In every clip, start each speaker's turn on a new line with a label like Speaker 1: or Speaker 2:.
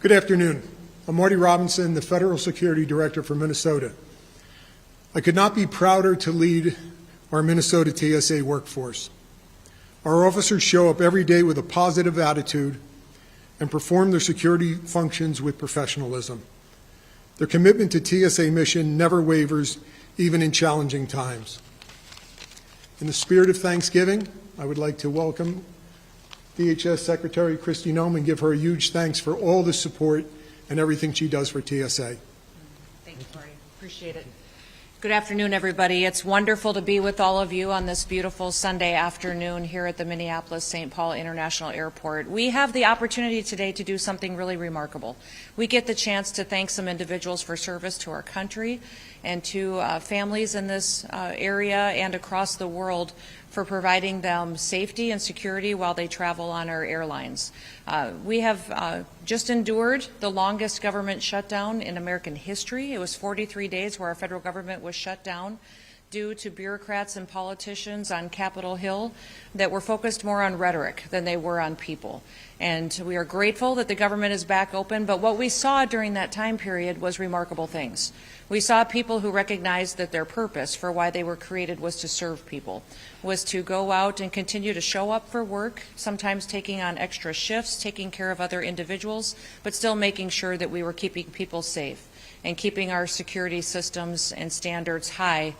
Speaker 1: Good afternoon. I'm Marty Robinson, the Federal Security Director for Minnesota. I could not be prouder to lead our Minnesota TSA workforce. Our officers show up every day with a positive attitude and perform their security functions with professionalism. Their commitment to TSA mission never wavers, even in challenging times. In the spirit of Thanksgiving, I would like to welcome DHS Secretary Kristi Noem and give her a huge thanks for all the support and everything she does for TSA.
Speaker 2: Thank you, Marty. Appreciate it. Good afternoon, everybody. It's wonderful to be with all of you on this beautiful Sunday afternoon here at the Minneapolis-St. Paul International Airport. We have the opportunity today to do something really remarkable. We get the chance to thank some individuals for service to our country and to families in this area and across the world for providing them safety and security while they travel on our airlines. We have just endured the longest government shutdown in American history. It was 43 days where our federal government was shut down due to bureaucrats and politicians on Capitol Hill that were focused more on rhetoric than they were on people. And we are grateful that the government is back open, but what we saw during that time period was remarkable things. We saw people who recognized that their purpose for why they were created was to serve people, was to go out and continue to show up for work, sometimes taking on extra shifts, taking care of other individuals, but still making sure that we were keeping people safe and keeping our security systems and standards high,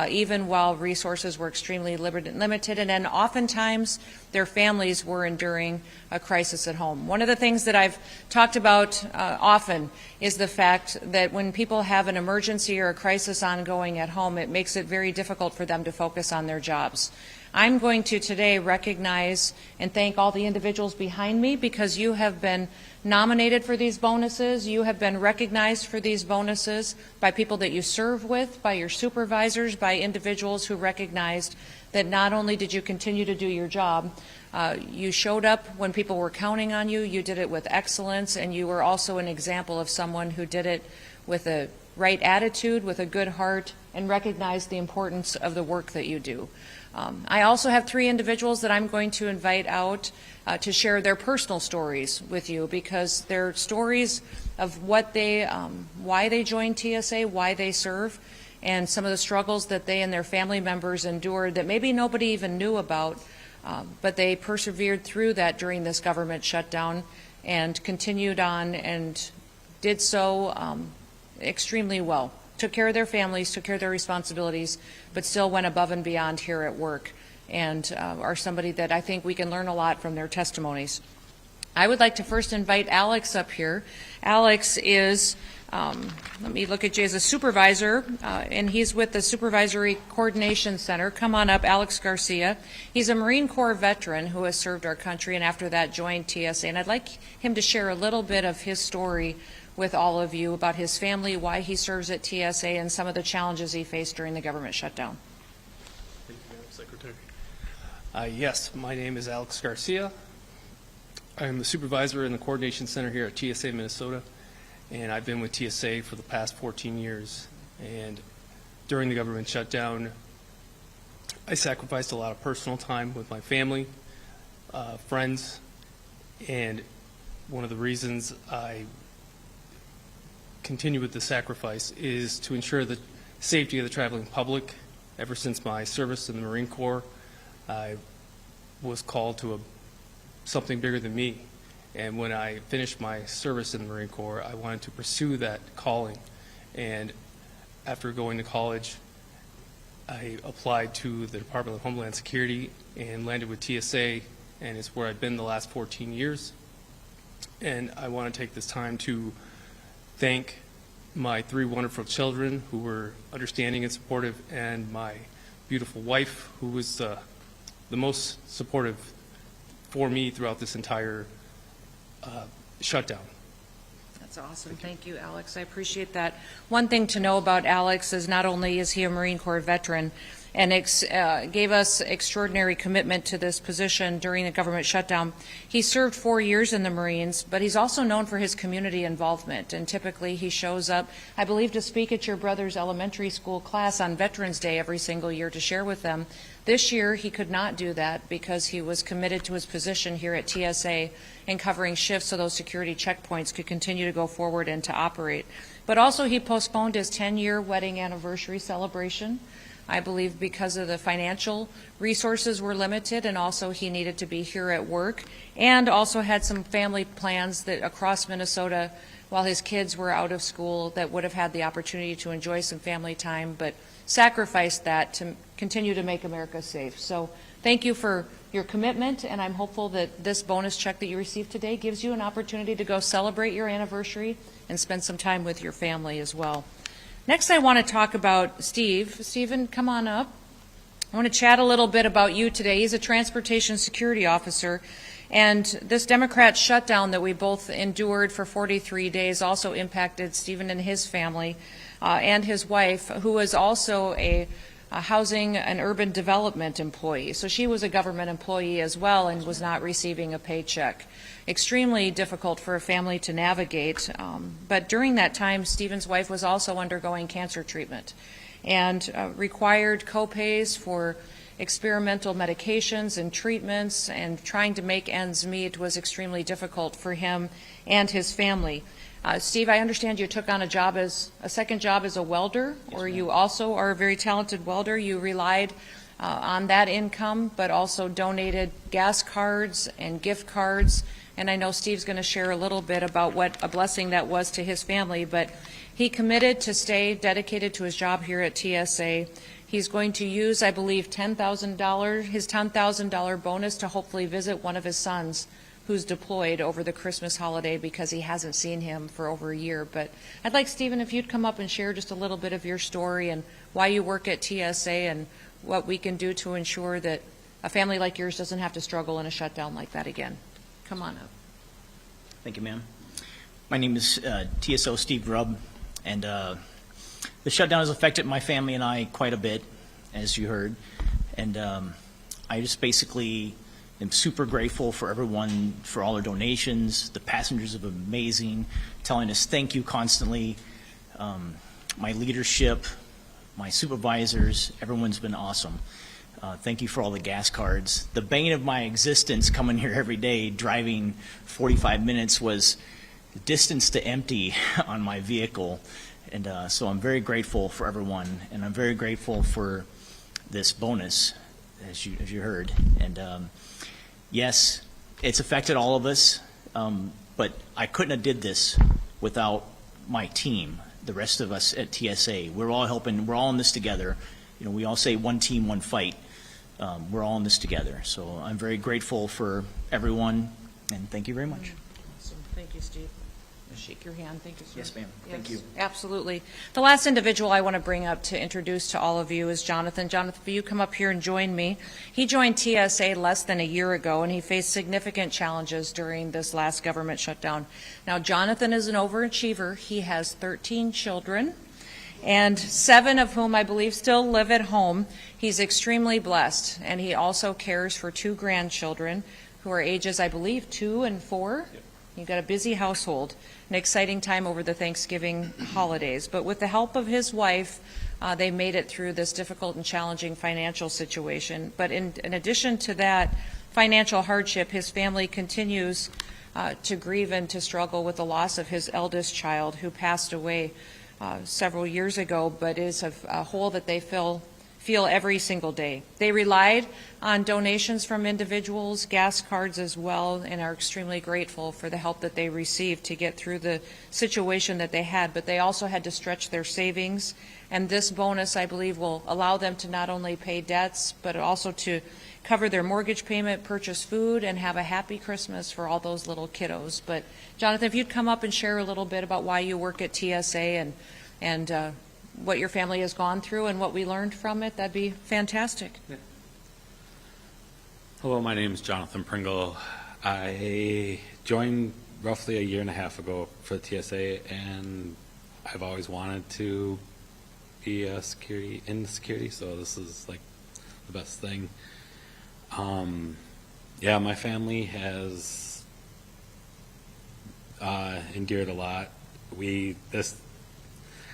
Speaker 2: even while resources were extremely limited, and then oftentimes their families were enduring a crisis at home. One of the things that I've talked about often is the fact that when people have an emergency or a crisis ongoing at home, it makes it very difficult for them to focus on their jobs. I'm going to today recognize and thank all the individuals behind me because you have been nominated for these bonuses. You have been recognized for these bonuses by people that you serve with, by your supervisors, by individuals who recognized that not only did you continue to do your job, you showed up when people were counting on you, you did it with excellence, and you were also an example of someone who did it with a right attitude, with a good heart, and recognized the importance of the work that you do. I also have 3 individuals that I'm going to invite out to share their personal stories with you because they're stories of what they, why they joined TSA, why they serve, and some of the struggles that they and their family members endured that maybe nobody even knew about, but they persevered through that during this government shutdown and continued on and did so extremely well. Took care of their families, took care of their responsibilities, but still went above and beyond here at work and are somebody that I think we can learn a lot from their testimonies. I would like to first invite Alex up here. Alex is, let me look at you, as a supervisor, and he's with the Supervisory Coordination Center. Come on up, Alex Garcia. He's a Marine Corps veteran who has served our country and after that joined TSA, and I'd like him to share a little bit of his story with all of you about his family, why he serves at TSA, and some of the challenges he faced during the government shutdown.
Speaker 3: Thank you, Madam Secretary. Yes, my name is Alex Garcia. I am the supervisor in the Coordination Center here at TSA Minnesota, and I've been with TSA for the past 14 years. And during the government shutdown, I sacrificed a lot of personal time with my family, friends, and one of the reasons I continue with the sacrifice is to ensure the safety of the traveling public. Ever since my service in the Marine Corps, I was called to something bigger than me. And when I finished my service in the Marine Corps, I wanted to pursue that calling. And after going to college, I applied to the Department of Homeland Security and landed with TSA, and it's where I've been the last 14 years. And I want to take this time to thank my 3 wonderful children who were understanding and supportive, and my beautiful wife who was the most supportive for me throughout this entire shutdown.
Speaker 2: That's awesome. Thank you, Alex. I appreciate that. One thing to know about Alex is not only is he a Marine Corps veteran, and gave us extraordinary commitment to this position during the government shutdown. He served 4 years in the Marines, but he's also known for his community involvement, and typically he shows up, I believe, to speak at your brother's elementary school class on Veterans Day every single year to share with them. This year he could not do that because he was committed to his position here at TSA and covering shifts so those security checkpoints could continue to go forward and to operate. But also he postponed his 10-year wedding anniversary celebration, I believe because of the financial resources were limited, and also he needed to be here at work, and also had some family plans that across Minnesota while his kids were out of school that would have had the opportunity to enjoy some family time, but sacrificed that to continue to make America safe. So thank you for your commitment, and I'm hopeful that this bonus check that you received today gives you an opportunity to go celebrate your anniversary and spend some time with your family as well. Next, I want to talk about Steve. Stephen, come on up. I want to chat a little bit about you today. He's a transportation security officer, and this Democrat shutdown that we both endured for 43 days also impacted Stephen and his family and his wife, who was also a housing and urban development employee. So she was a government employee as well and was not receiving a paycheck. Extremely difficult for a family to navigate. But during that time, Stephen's wife was also undergoing cancer treatment and required co-pays for experimental medications and treatments, and trying to make ends meet was extremely difficult for him and his family. Steve, I understand you took on a second job as a welder, or you also are a very talented welder. You relied on that income, but also donated gas cards and gift cards. And I know Steve's going to share a little bit about what a blessing that was to his family, but he committed to stay dedicated to his job here at TSA. He's going to use, I believe, his $10,000 bonus to hopefully visit one of his sons who's deployed over the Christmas holiday because he hasn't seen him for over a year. But I'd like, Stephen, if you'd come up and share just a little bit of your story and why you work at TSA and what we can do to ensure that a family like yours doesn't have to struggle in a shutdown like that again. Come on up.
Speaker 4: Thank you, ma'am. My name is TSO Steve Grubb, and the shutdown has affected my family and I quite a bit, as you heard. And I just basically am super grateful for everyone, for all their donations. The passengers have been amazing, telling us thank you constantly. My leadership, my supervisors, everyone's been awesome. Thank you for all the gas cards. The bane of my existence coming here every day, driving 45 minutes, was the distance to empty on my vehicle. And so I'm very grateful for everyone, and I'm very grateful for this bonus, as you heard. And yes, it's affected all of us, but I couldn't have did this without my team, the rest of us at TSA. We're all helping. We're all in this together. You know, we all say one team, one fight. We're all in this together. So I'm very grateful for everyone, and thank you very much.
Speaker 2: Awesome. Thank you, Steve. Shake your hand. Thank you, sir.
Speaker 4: Yes, ma'am. Thank you.
Speaker 2: Absolutely. The last individual I want to bring up to introduce to all of you is Jonathan. Jonathan, will you come up here and join me? He joined TSA less than a year ago, and he faced significant challenges during this last government shutdown. Now, Jonathan is an overachiever. He has 13 children, and 7 of whom I believe still live at home. He's extremely blessed, and he also cares for 2 grandchildren who are ages, I believe, 2 and 4. Yep. You've got a busy household, an exciting time over the Thanksgiving holidays. But with the help of his wife, they made it through this difficult and challenging financial situation. But in addition to that financial hardship, his family continues to grieve and to struggle with the loss of his eldest child, who passed away several years ago, but is a hole that they feel every single day. They relied on donations from individuals, gas cards as well, and are extremely grateful for the help that they received to get through the situation that they had. But they also had to stretch their savings, and this bonus, I believe, will allow them to not only pay debts, but also to cover their mortgage payment, purchase food, and have a happy Christmas for all those little kiddos. But Jonathan, if you'd come up and share a little bit about why you work at TSA and what your family has gone through and what we learned from it, that'd be fantastic.
Speaker 5: Yeah. Hello, my name is Jonathan Pringle. I joined roughly a year and a half ago for the TSA, and I've always wanted to be in security, so this is like the best thing. Yeah, my family has endured a lot. This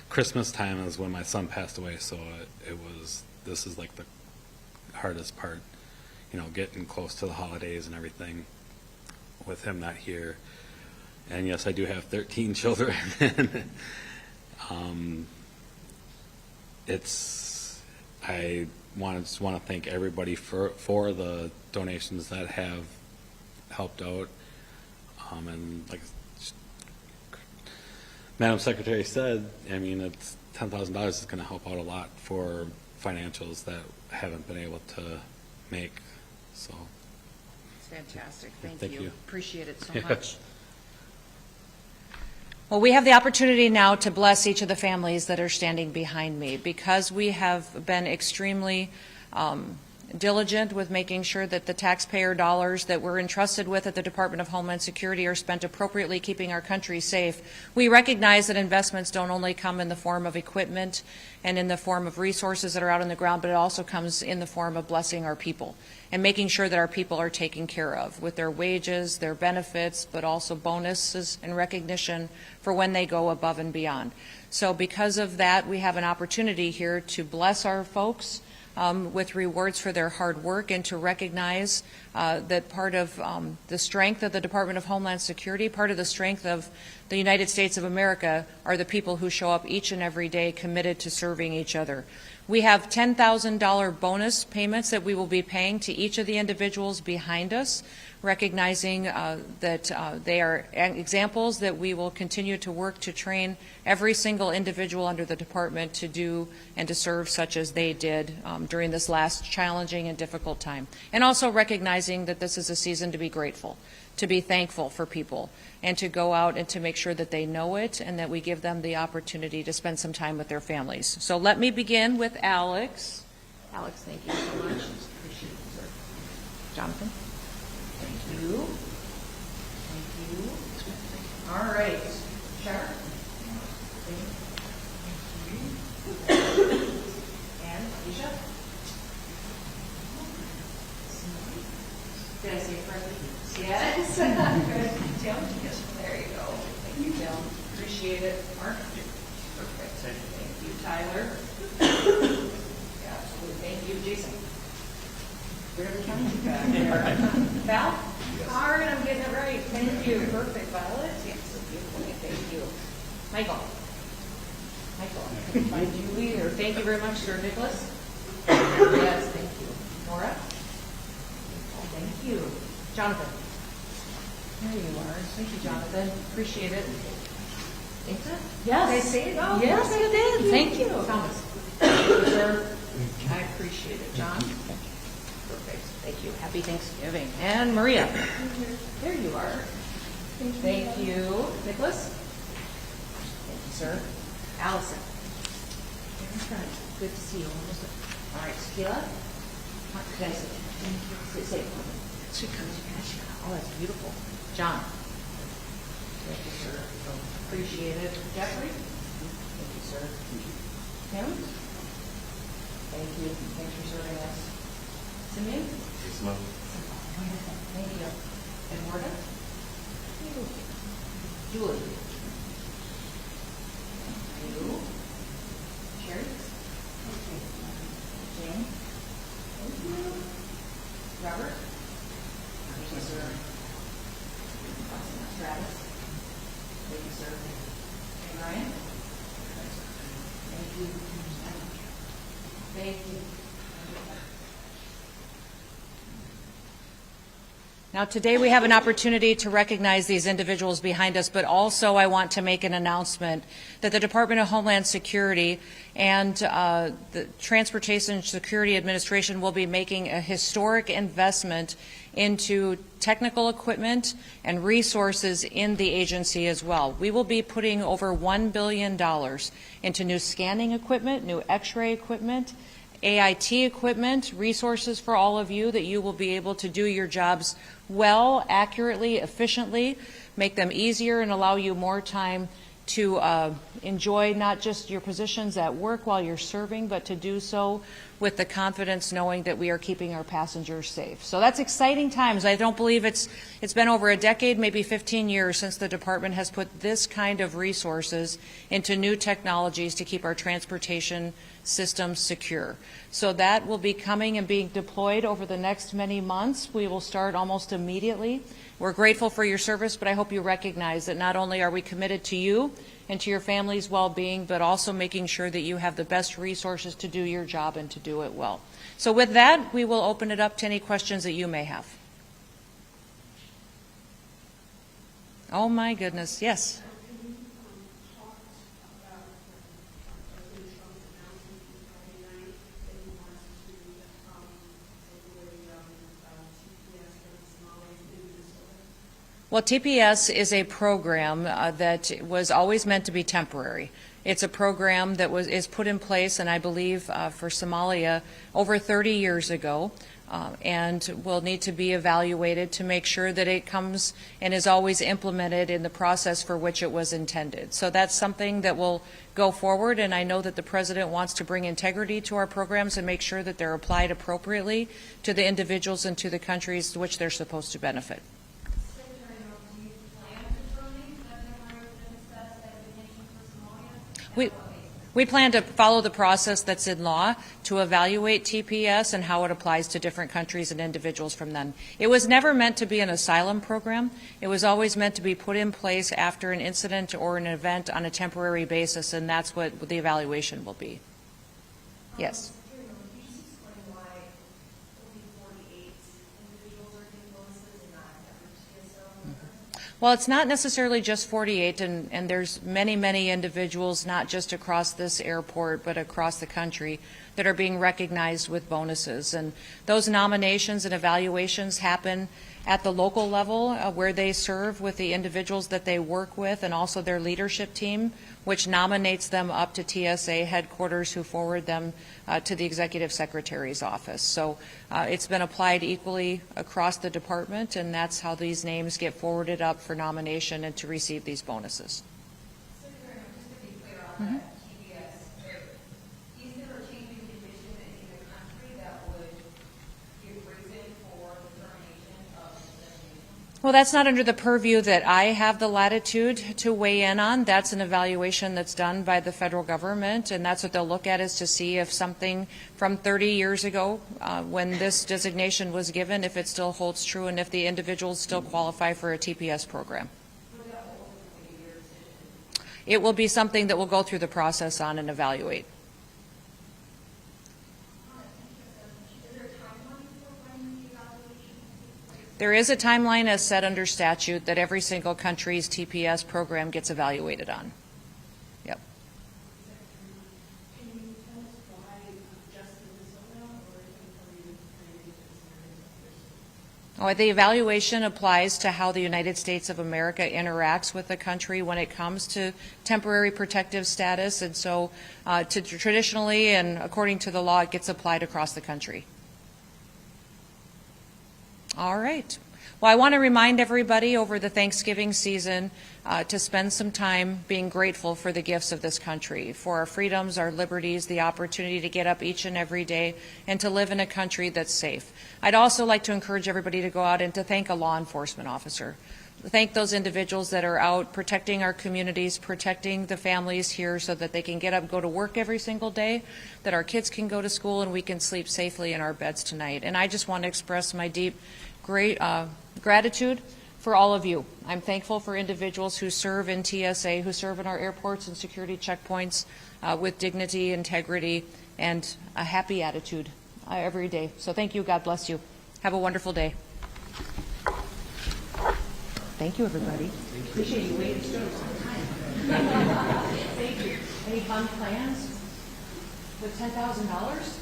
Speaker 5: Christmas time is when my son passed away, so this is like the hardest part, you know, getting close to the holidays and everything with him not here. And yes, I do have 13 children. I just want to thank everybody for the donations that have helped out. And like Madam Secretary said, I mean, it's $10,000 is going to help out a lot for financials that haven't been able to make. So
Speaker 2: It's fantastic. Thank
Speaker 5: Thank
Speaker 2: you.
Speaker 5: you.
Speaker 2: Appreciate it so
Speaker 5: Yeah.
Speaker 2: much. Well, we have the opportunity now to bless each of the families that are standing behind me, because we have been extremely diligent with making sure that the taxpayer dollars that we're entrusted with at the Department of Homeland Security are spent appropriately, keeping our country safe. We recognize that investments don't only come in the form of equipment and in the form of resources that are out on the ground, but it also comes in the form of blessing our people and making sure that our people are taken care of with their wages, their benefits, but also bonuses and recognition for when they go above and beyond. So because of that, we have an opportunity here to bless our folks with rewards for their hard work, and to recognize that part of the strength of the Department of Homeland Security, part of the strength of the United States of America, are the people who show up each and every day committed to serving each other. We have $10,000 bonus payments that we will be paying to each of the individuals behind us, recognizing that they are examples that we will continue to work to train every single individual under the department to do and to serve such as they did during this last challenging and difficult time. And also recognizing that this is a season to be grateful, to be thankful for people, and to go out and to make sure that they know it and that we give them the opportunity to spend some time with their families. So let me begin with Alex. Alex, thank you so much. Appreciate it, sir. Jonathan? Thank you. Thank you. All right. Sharon? Thank you. And Alicia? Did I say it correctly? Yes. Good. Tim? Yes. There you go. Thank you, Tim. Appreciate it. Mark? Perfect. Thank you, Tyler. Yeah, absolutely. Thank you, Jason. Whatever county you got. Val? Yes. All right, I'm getting it right. Thank you. Perfect. Violet? Yes, so beautiful. Thank you. Michael? Michael, I couldn't find Julie, or thank you very much, Sir Nicholas. Yes, thank you. Nora? Oh, thank you. Jonathan? There you are. Thank you, Jonathan. Appreciate it. Inta? Yes. Did I say it? Oh, yes, I did. Thank you. Thomas? Sir, I appreciate it. John? Perfect. Thank you. Happy Thanksgiving. And Maria? There you are. Thank you. Nicholas? Thank you, sir. Allison? Good to see you. All right. Sheila? Can I say thank you? Say it. Oh, that's beautiful. John? Thank you, sir. Appreciate it. Jeffrey? Thank you, sir. Tim? Thank you. Thanks for serving us. Simeon?
Speaker 6: Yes, ma'am.
Speaker 2: Thank you. Eduardo? Julie? You? Sherry? Jane? Thank you. Robert? Thank you, sir. Travis? Thank you, sir. And Ryan? Thank you. Thank you. Now, today we have an opportunity to recognize these individuals behind us, but also I want to make an announcement that the Department of Homeland Security and the Transportation Security Administration will be making a historic investment into technical equipment and resources in the agency as well. We will be putting over $1 billion into new scanning equipment, new x-ray equipment, AIT equipment, resources for all of you that you will be able to do your jobs well, accurately, efficiently, make them easier, and allow you more time to enjoy not just your positions at work while you're serving, but to do so with the confidence knowing that we are keeping our passengers safe. So that's exciting times. I don't believe it's been over a decade, maybe 15 years, since the department has put this kind of resources into new technologies to keep our transportation systems secure. So that will be coming and being deployed over the next many months. We will start almost immediately. We're grateful for your service, but I hope you recognize that not only are we committed to you and to your family's well-being, but also making sure that you have the best resources to do your job and to do it well. So with that, we will open it up to any questions that you may have. Oh my goodness, yes. Well, TPS is a program that was always meant to be temporary. It's a program that is put in place, and I believe for Somalia over 30 years ago, and will need to be evaluated to make sure that it comes and is always implemented in the process for which it was intended. So that's something that will go forward, and I know that the President wants to bring integrity to our programs and make sure that they're applied appropriately to the individuals and to the countries to which they're supposed to benefit. We plan to follow the process that's in law to evaluate TPS and how it applies to different countries and individuals from then. It was never meant to be an asylum program. It was always meant to be put in place after an incident or an event on a temporary basis, and that's what the evaluation will be. Yes. Well, it's not necessarily just 48, and there's many, many individuals, not just across this airport, but across the country, that are being recognized with bonuses. And those nominations and evaluations happen at the local level where they serve with the individuals that they work with, and also their leadership team, which nominates them up to TSA headquarters, who forward them to the Executive Secretary's office. So it's been applied equally across the department, and that's how these names get forwarded up for nomination and to receive these bonuses.
Speaker 6: Secretary, just to be clear on that, TPS, is there a changing condition in the country that would give reason for the termination of the designation?
Speaker 2: Well, that's not under the purview that I have the latitude to weigh in on. That's an evaluation that's done by the federal government, and that's what they'll look at, is to see if something from 30 years ago when this designation was given, if it still holds true and if the individuals still qualify for a TPS program. It will be something that we'll go through the process on and evaluate. There is a timeline as set under statute that every single country's TPS program gets evaluated on. Yep.
Speaker 6: Can you tell us why just Minnesota, or can you
Speaker 2: The evaluation applies to how the United States of America interacts with the country when it comes to temporary protective status, and so traditionally and according to the law, it gets applied across the country. All right. Well, I want to remind everybody over the Thanksgiving season to spend some time being grateful for the gifts of this country, for our freedoms, our liberties, the opportunity to get up each and every day and to live in a country that's safe. I'd also like to encourage everybody to go out and to thank a law enforcement officer. Thank those individuals that are out protecting our communities, protecting the families here so that they can get up and go to work every single day, that our kids can go to school and we can sleep safely in our beds tonight. And I just want to express my deep gratitude for all of you. I'm thankful for individuals who serve in TSA, who serve in our airports and security checkpoints with dignity, integrity, and a happy attitude every day. So thank you. God bless you. Have a wonderful day. Thank you, everybody. Appreciate you waiting so time. Thank you. Any fun plans with $10,000?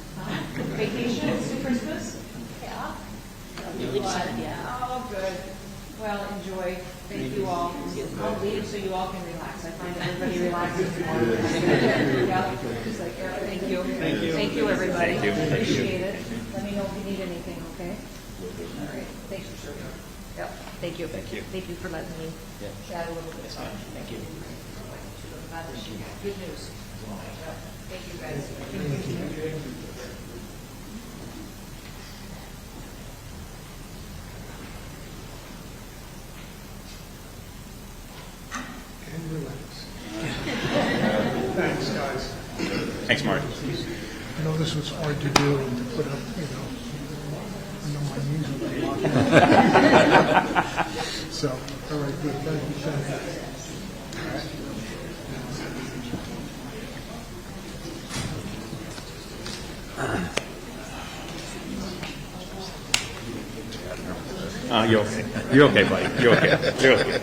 Speaker 2: Vacation to Christmas? Yeah. Yeah. Oh, good. Well, enjoy. Thank you all. I'll leave so you all can relax. I find everybody relaxes more. Yeah. Just like, thank you. Thank you. Thank you, everybody. Thank you. Appreciate it. Let me know if you need anything, okay? All right. Thanks for serving. Yep. Thank you. Thank you. Thank you for letting me chat a little bit. Thank you. glad that she got good news. Thank you, guys.
Speaker 1: And relax. Thanks, guys.
Speaker 7: Thanks, Mark.
Speaker 1: I know this was hard to do and to put up, I know my knees are locked. So, all right, good. Thank you, Senator.
Speaker 7: You're okay. You're okay, buddy. You're okay. You're okay.